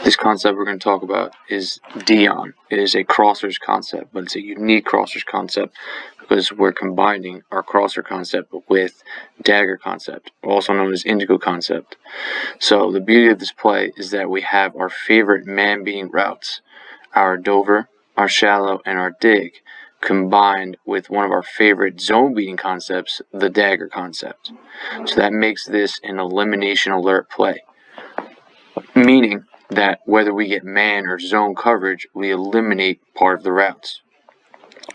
This concept we're going to talk about is Dion. It is a crossers concept, but it's a unique crossers concept because we're combining our crosser concept with dagger concept, also known as indigo concept. So the beauty of this play is that we have our favorite man-beating routes, our Dover, our shallow, and our dig, combined with one of our favorite zone-beating concepts, the dagger concept. So that makes this an elimination alert play, meaning that whether we get man or zone coverage, we eliminate part of the routes.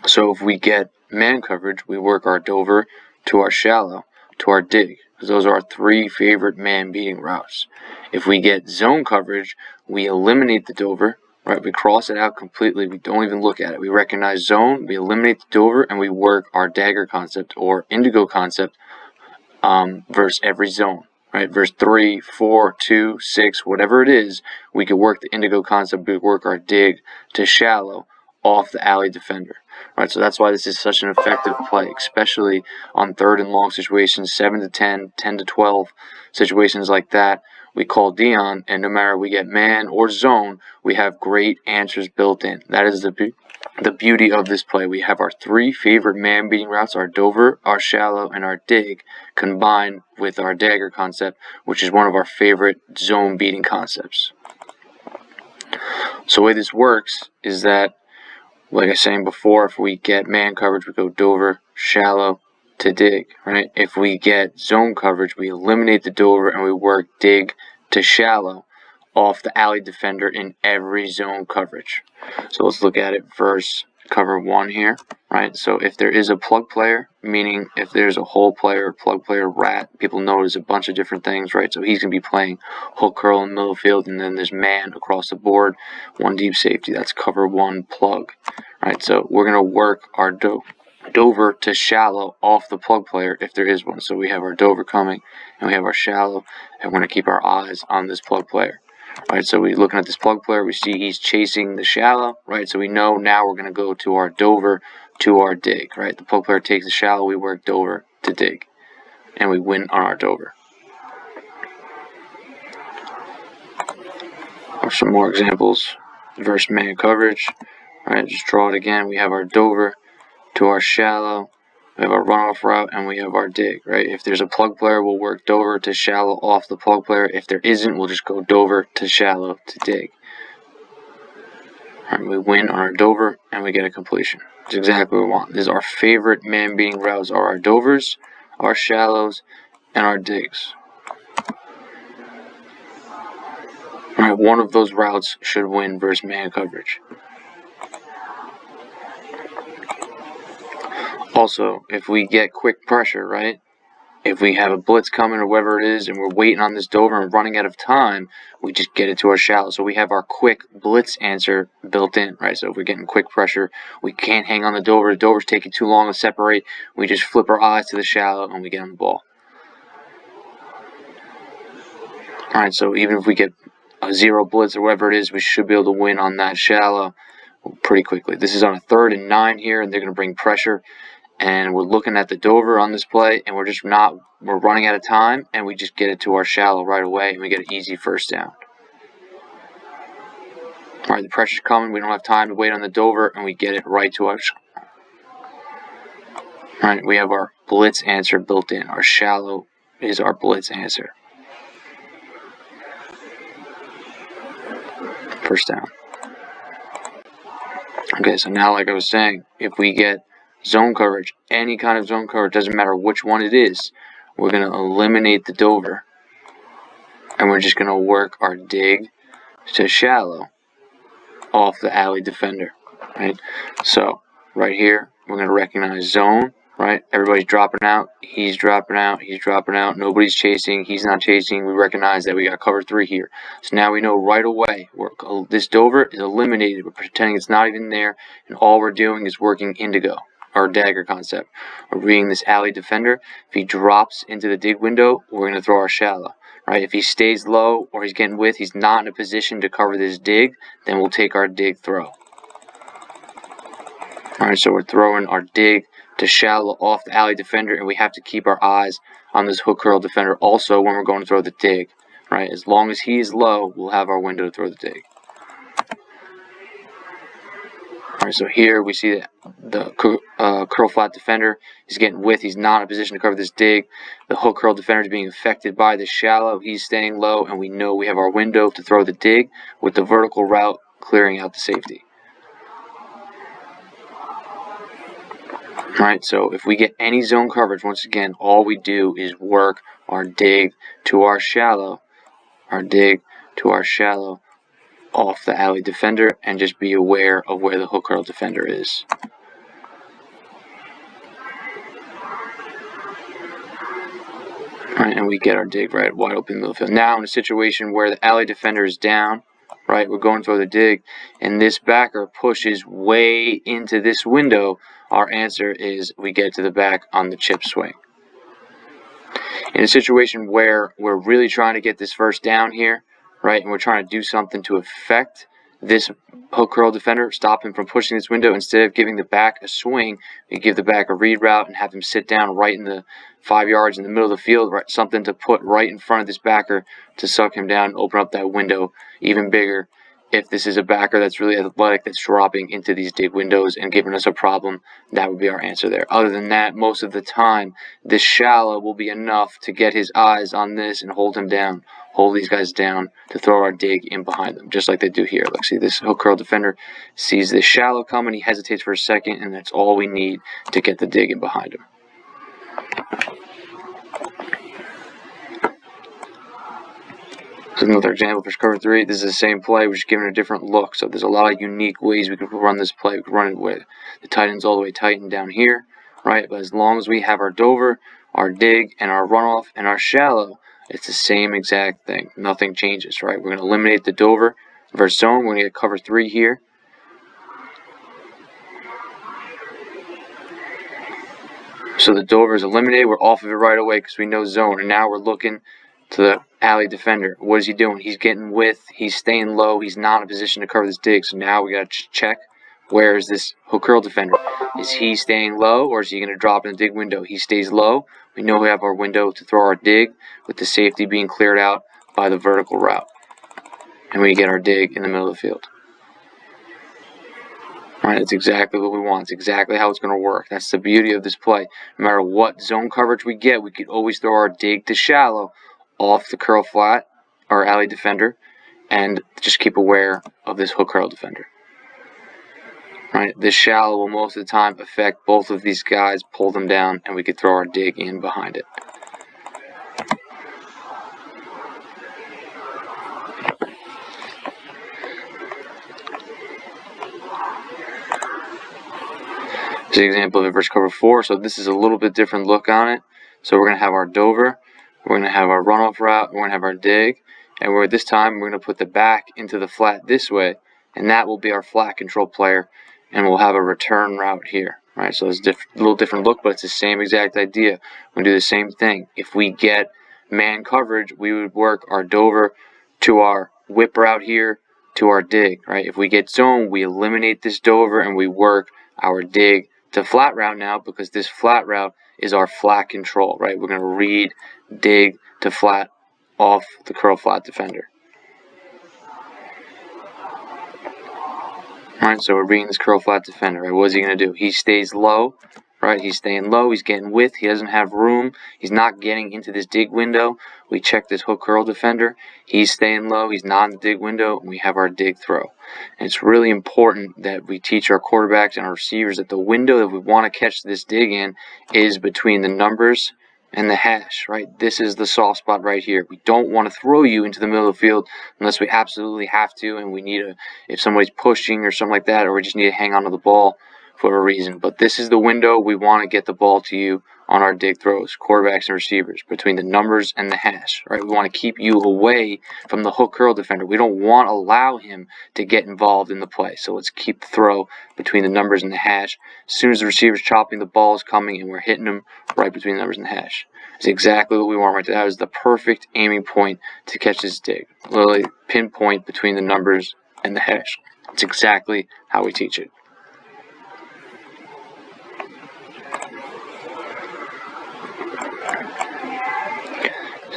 So if we get man coverage, we work our Dover to our shallow to our dig, because those are our three favorite man-beating routes. If we get zone coverage, we eliminate the Dover, right? We cross it out completely. We don't even look at it. We recognize zone, we eliminate the Dover, and we work our dagger concept or indigo concept versus every zone. Right, verse 3, 4, 2, 6, whatever it is, we could work the indigo concept, we work our dig to shallow off the alley defender. Right, so that's why this is such an effective play, especially on 3rd and long situations, 7 to 10, 10 to 12, situations like that. We call Dion, and no matter we get man or zone, we have great answers built in. That is the beauty of this play. We have our three favorite man-beating routes, our Dover, our shallow, and our dig, combined with our dagger concept, which is one of our favorite zone-beating concepts. So the way this works is that, like I was saying before, if we get man coverage, we go Dover, shallow, to dig, right? If we get zone coverage, we eliminate the Dover and we work dig to shallow off the alley defender in every zone coverage. So let's look at it versus cover 1 here, right? So if there is a plug player, meaning if there's a hole player, plug player, rat, people notice a bunch of different things, right? So he's going to be playing hook curl in the middle field, and then there's man across the board, 1 deep safety. That's cover 1 plug, right? So we're going to work our Dover to shallow off the plug player if there is one. So we have our Dover coming, and we have our shallow, and we're going to keep our eyes on this plug player. Right, so we're looking at this plug player, we see he's chasing the shallow, right? So we know now we're going to go to our Dover to our dig, right? The plug player takes the shallow, we work Dover to dig, and we win on our Dover. Or some more examples, versus man coverage, right? Just draw it again. We have our Dover to our shallow, we have our runoff route, and we have our dig, right? If there's a plug player, we'll work Dover to shallow off the plug player. If there isn't, we'll just go Dover to shallow to dig. All right, we win on our Dover, and we get a completion. That's exactly what we want. This is our favorite man-beating routes are our Dovers, our shallows, and our digs. All right, one of those routes should win versus man coverage. Also, if we get quick pressure, right? If we have a blitz coming or whatever it is and we're waiting on this Dover and running out of time, we just get it to our shallow. So we have our quick blitz answer built in, right? So if we're getting quick pressure, we can't hang on the Dover. The Dover's taking too long to separate. We just flip our eyes to the shallow and we get on the ball. All right, so even if we get a 0 blitz or whatever it is, we should be able to win on that shallow pretty quickly. This is on a 3rd and 9 here, and they're going to bring pressure. And we're looking at the Dover on this play, and we're running out of time, and we just get it to our shallow right away, and we get an easy first down. All right, the pressure's coming. We don't have time to wait on the Dover, and we get it right to our. All right, we have our blitz answer built in. Our shallow is our blitz answer. First down. Okay, so now, like I was saying, if we get zone coverage, any kind of zone coverage, doesn't matter which one it is, we're going to eliminate the Dover, and we're just going to work our dig to shallow off the alley defender, right? So right here, we're going to recognize zone, right? Everybody's dropping out, he's dropping out, he's dropping out, nobody's chasing, he's not chasing. We recognize that we got cover 3 here. So now we know right away this Dover is eliminated. We're pretending it's not even there, and all we're doing is working indigo, our dagger concept. We're reading this alley defender. If he drops into the dig window, we're going to throw our shallow, right? If he stays low or he's getting width, he's not in a position to cover this dig, then we'll take our dig throw. All right, so we're throwing our dig to shallow off the alley defender, and we have to keep our eyes on this hook curl defender also when we're going to throw the dig. right? As long as he is low, we'll have our window to throw the dig. All right, so here we see that the curl flat defender is getting width. He's not in a position to cover this dig. The hook curl defender is being affected by the shallow. He's staying low, and we know we have our window to throw the dig with the vertical route clearing out the safety. All right, so if we get any zone coverage, once again, all we do is work our dig to our shallow, off the alley defender, and just be aware of where the hook curl defender is. Right, and we get our dig right wide open in the middle of the field. Now in a situation where the alley defender is down, right, we're going for the dig, and this backer pushes way into this window, our answer is we get to the back on the chip swing. In a situation where we're really trying to get this first down here, right, and we're trying to do something to affect this hook curl defender, stop him from pushing this window, instead of giving the back a swing, we give the back a read route and have him sit down right in the 5 yards in the middle of the field, right, something to put right in front of this backer to suck him down and open up that window even bigger. If this is a backer that's really athletic, that's dropping into these dig windows and giving us a problem, that would be our answer there. Other than that, most of the time, this shallow will be enough to get his eyes on this and hold him down, hold these guys down to throw our dig in behind them, just like they do here. Like, see, this hook curl defender sees this shallow coming, he hesitates for a second, and that's all we need to get the dig in behind him. So another example for cover 3. This is the same play, we're just giving it a different look. So there's a lot of unique ways we could run this play. We could run it with the tight ends all the way tightened down here, right? But as long as we have our dover, our dig, and our runoff, and our shallow, it's the same exact thing. Nothing changes, right? We're going to eliminate the dover versus zone. We're going to get cover 3 here. So the dover is eliminated. We're off of it right away because we know zone. And now we're looking to the alley defender. What is he doing? He's getting width. He's staying low. He's not in a position to cover this dig. So now we got to check, where is this hook curl defender? Is he staying low, or is he going to drop in the dig window? He stays low. We know we have our window to throw our dig with the safety being cleared out by the vertical route. And we get our dig in the middle of the field. Right, that's exactly what we want. It's exactly how it's going to work. That's the beauty of this play. No matter what zone coverage we get, we could always throw our dig to shallow off the curl flat or alley defender, and just keep aware of this hook curl defender. Right, this shallow will most of the time affect both of these guys, pull them down, and we could throw our dig in behind it. This is an example of it versus cover 4. So this is a little bit different look on it. So we're going to have our dover, we're going to have our runoff route, we're going to have our dig, and this time we're going to put the back into the flat this way, and that will be our flat control player, and we'll have a return route here. Right, so it's a little different look, but it's the same exact idea. We're going to do the same thing. If we get man coverage, we would work our dover to our whip route here to our dig. Right, if we get zone, we eliminate this dover and we work our dig to flat route now, because this flat route is our flat control. Right, we're going to read dig to flat off the curl flat defender. Alright, so we're reading this curl flat defender. Right, what is he going to do? He stays low. Right, he's staying low. He's getting width. He doesn't have room. He's not getting into this dig window. We check this hook curl defender. He's staying low. He's not in the dig window. And we have our dig throw. And it's really important that we teach our quarterbacks and our receivers that the window that we want to catch this dig in is between the numbers and the hash, right? This is the soft spot right here. We don't want to throw you into the middle of the field unless we absolutely have to, and we need if somebody's pushing or something like that, or we just need to hang on to the ball for a reason. But this is the window we want to get the ball to you on our dig throws, quarterbacks and receivers, between the numbers and the hash, right? We want to keep you away from the hook curl defender. We don't want to allow him to get involved in the play. So let's keep the throw between the numbers and the hash. As soon as the receiver's chopping, the ball is coming and we're hitting him right between the numbers and the hash. It's exactly what we want right there. That is the perfect aiming point to catch this dig. Literally pinpoint between the numbers and the hash. It's exactly how we teach it.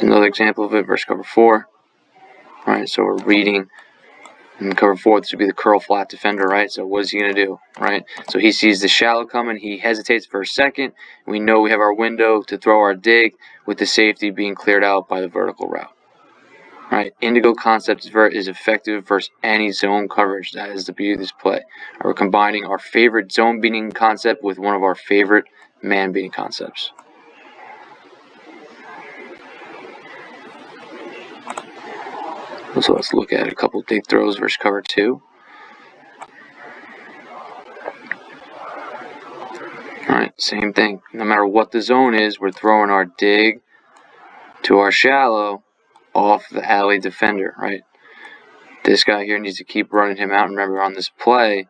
Another example of it versus cover 4. right? So we're reading. In cover 4, this would be the curl flat defender, right? So what is he going to do, right? So he sees the shallow coming. He hesitates for a second. We know we have our window to throw our dig with the safety being cleared out by the vertical route, right? Indigo concept is effective versus any zone coverage. That is the beauty of this play. We're combining our favorite zone beating concept with one of our favorite man beating concepts. So let's look at a couple dig throws versus cover 2. Alright, same thing. No matter what the zone is, we're throwing our dig to our shallow off the alley defender, right? This guy here needs to keep running him out. Remember on this play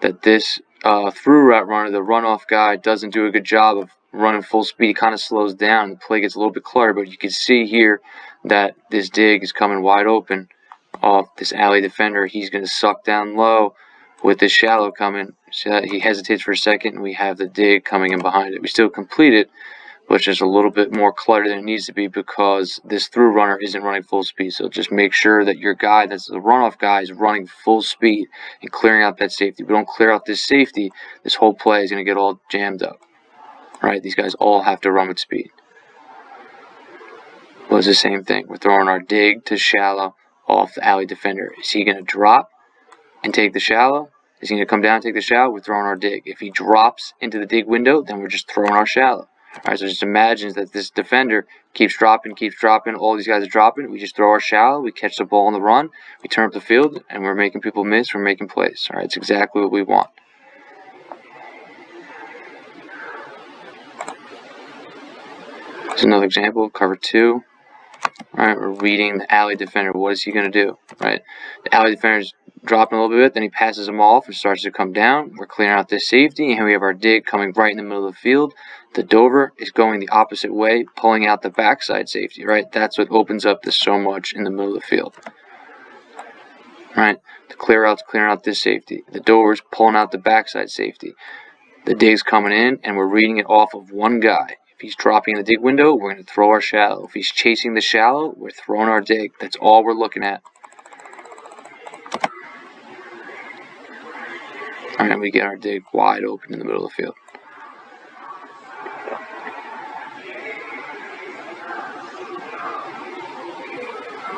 that this through route runner, the runoff guy, doesn't do a good job of running full speed. He kind of slows down. The play gets a little bit cluttered, but you can see here that this dig is coming wide open off this alley defender. He's going to suck down low with this shallow coming. So that he hesitates for a second, and we have the dig coming in behind it. We still complete it, but it's just a little bit more cluttered than it needs to be because this through runner isn't running full speed. So just make sure that your guy, that's the runoff guy, is running full speed and clearing out that safety. If we don't clear out this safety, this whole play is going to get all jammed up. Right? These guys all have to run with speed. Well, it's the same thing. We're throwing our dig to shallow off the alley defender. Is he going to drop and take the shallow? Is he going to come down and take the shallow? We're throwing our dig. If he drops into the dig window, then we're just throwing our shallow. Alright, so just imagine that this defender keeps dropping, all these guys are dropping, we just throw our shallow, we catch the ball on the run, we turn up the field, and we're making people miss, we're making plays. Alright, it's exactly what we want. Here's another example, cover 2. Alright, we're reading the alley defender. What is he going to do? Right, the alley defender's dropping a little bit, then he passes him off and starts to come down. We're clearing out this safety, and we have our dig coming right in the middle of the field. The Dover is going the opposite way, pulling out the backside safety, right? That's what opens up this so much in the middle of the field. Right, the clear out's clearing out this safety. The Dover's pulling out the backside safety. The dig's coming in, and we're reading it off of one guy. If he's dropping in the dig window, we're going to throw our shallow. If he's chasing the shallow, we're throwing our dig. That's all we're looking at. Alright, we get our dig wide open in the middle of the field.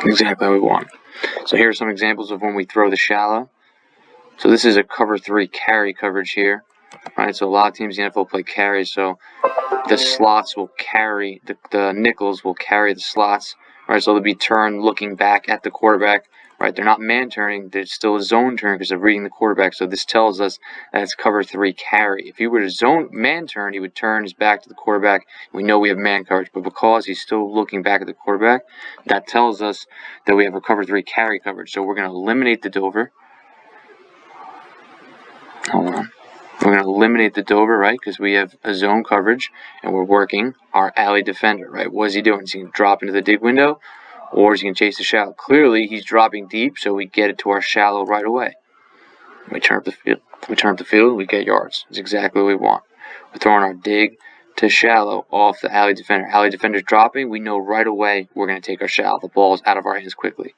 Exactly how we want. So here are some examples of when we throw the shallow. So this is a cover 3 carry coverage here. Alright, so a lot of teams in the NFL play carry, so the slots will carry, the nickels will carry the slots. Right, so they'll be turned looking back at the quarterback. Right, they're not man turning, they're still a zone turn because they're reading the quarterback. So this tells us that it's cover 3 carry. If he were to zone man turn, he would turn his back to the quarterback. We know we have man coverage, but because he's still looking back at the quarterback, that tells us that we have a cover 3 carry coverage. So we're going to eliminate the Dover. Hold on. We're going to eliminate the Dover, right, because we have a zone coverage, and we're working our alley defender, right? What is he doing? Is he going to drop into the dig window, or is he going to chase the shallow? Clearly, he's dropping deep, so we get it to our shallow right away. We turn up the field, we get yards. It's exactly what we want. We're throwing our dig to shallow off the alley defender. Alley defender's dropping. We know right away we're going to take our shallow. The ball is out of our hands quickly.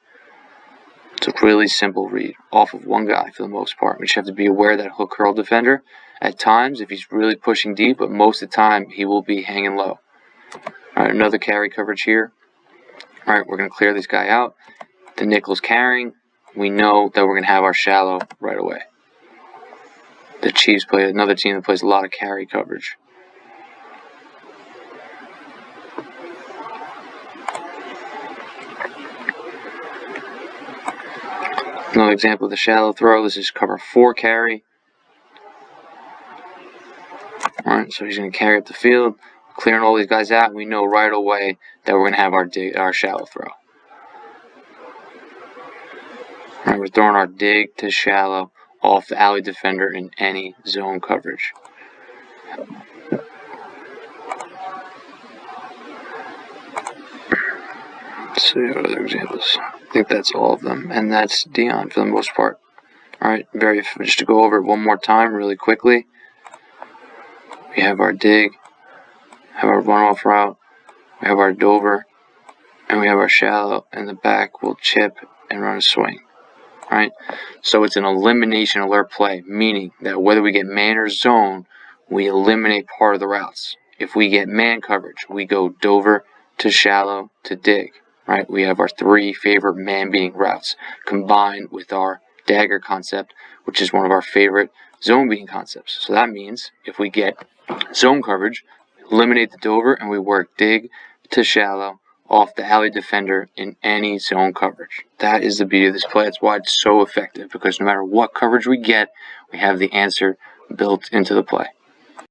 It's a really simple read off of one guy for the most part. We just have to be aware that hook curl defender, at times, if he's really pushing deep, but most of the time, he will be hanging low. All right, another carry coverage here. All right, we're going to clear this guy out. The nickel's carrying. We know that we're going to have our shallow right away. The Chiefs play another team that plays a lot of carry coverage. Another example of the shallow throw. This is cover 4 carry. Alright, so he's going to carry up the field, clearing all these guys out. We know right away that we're going to have our shallow throw. Alright, we're throwing our dig to shallow off the alley defender in any zone coverage. Let's see what other examples. I think that's all of them, and that's Dion for the most part. Alright, just to go over it one more time really quickly. We have our dig, have our runoff route, we have our Dover, and we have our shallow, and the back will chip and run a swing. Right? So it's an elimination alert play, meaning that whether we get man or zone, we eliminate part of the routes. If we get man coverage, we go dover to shallow to dig. Right? We have our 3 favorite man-beating routes combined with our dagger concept, which is one of our favorite zone-beating concepts. So that means if we get zone coverage, eliminate the dover, and we work dig to shallow off the alley defender in any zone coverage. That is the beauty of this play. That's why it's so effective, because no matter what coverage we get, we have the answer built into the play.